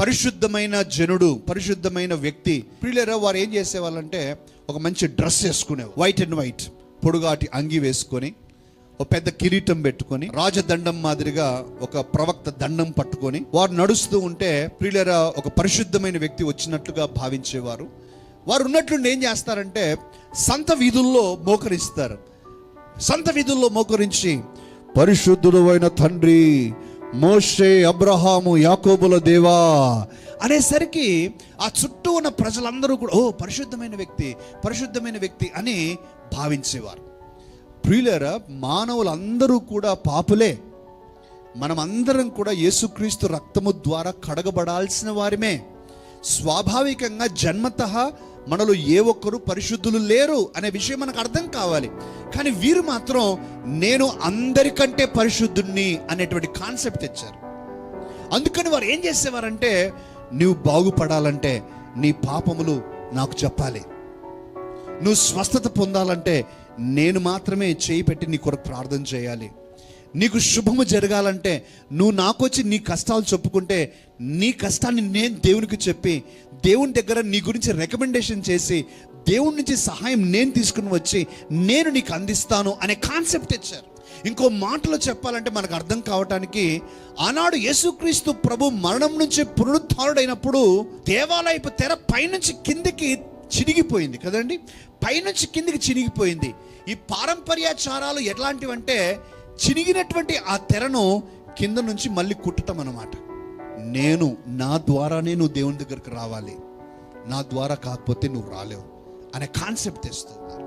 పరిశుద్ధమైన జనుడు, పరిశుద్ధమైన వ్యక్తి. ప్రియులారా, వారు ఏం చేసేవాళ్ళంటే ఒక మంచి డ్రెస్ వేసుకునేవారు, వైట్ అండ్ వైట్, పొడుగాటి అంగి వేసుకొని, ఒక పెద్ద కిరీటం పెట్టుకొని, రాజదండం మాదిరిగా ఒక ప్రవక్త దండం పట్టుకొని వారు నడుస్తూ ఉంటే ప్రియులారా ఒక పరిశుద్ధమైన వ్యక్తి వచ్చినట్లుగా భావించేవారు. వారు ఉన్నట్లుండి ఏం చేస్తారంటే సంత వీధుల్లో మోకరిస్తారు. సంత వీధుల్లో మోకరించి, పరిశుద్ధుడు అయిన తండ్రి, మోషే, అబ్రహాము, యాకోబుల దేవా అనేసరికి ఆ చుట్టూ ఉన్న ప్రజలందరూ కూడా ఓ పరిశుద్ధమైన వ్యక్తి, పరిశుద్ధమైన వ్యక్తి అని భావించేవారు. ప్రియులారా, మానవులందరూ కూడా పాపులే. మనమందరం కూడా యేసుక్రీస్తు రక్తము ద్వారా కడగబడాల్సిన వారిమే. స్వాభావికంగా జన్మతః మనలో ఏ ఒక్కరు పరిశుద్ధులు లేరు అనే విషయం మనకు అర్థం కావాలి. కానీ వీరు మాత్రం నేను అందరికంటే పరిశుద్ధుణ్ణి అనేటువంటి కాన్సెప్ట్ తెచ్చారు. అందుకని వారు ఏం చేసేవారంటే, నువ్వు బాగుపడాలంటే నీ పాపములు నాకు చెప్పాలి, నువ్వు స్వస్థత పొందాలంటే నేను మాత్రమే చేయి పెట్టి నీ కొరకు ప్రార్థన చేయాలి, నీకు శుభము జరగాలంటే నువ్వు నాకొచ్చి నీ కష్టాలు చెప్పుకుంటే నీ కష్టాన్ని నేను దేవునికి చెప్పి దేవుని దగ్గర నీ గురించి రికమెండేషన్ చేసి దేవుడి నుంచి సహాయం నేను తీసుకుని వచ్చి నేను నీకు అందిస్తాను అనే కాన్సెప్ట్ తెచ్చారు. ఇంకో మాటలో చెప్పాలంటే మనకు అర్థం కావటానికి, ఆనాడు యేసుక్రీస్తు ప్రభు మరణం నుంచి పునరుద్ధారుడైనప్పుడు దేవాలయపు తెర పైనుంచి కిందికి చినిగిపోయింది కదండి, పైనుంచి కిందికి చినిగిపోయింది. ఈ పారంపర్యాచారాలు ఎట్లాంటివంటే చినిగినటువంటి ఆ తెరను కింద నుంచి మళ్ళీ కుట్టడం అన్నమాట. నా ద్వారానే నువ్వు దేవుని దగ్గరికి రావాలి, నా ద్వారా కాకపోతే నువ్వు రాలేవు అనే కాన్సెప్ట్ తెస్తున్నారు.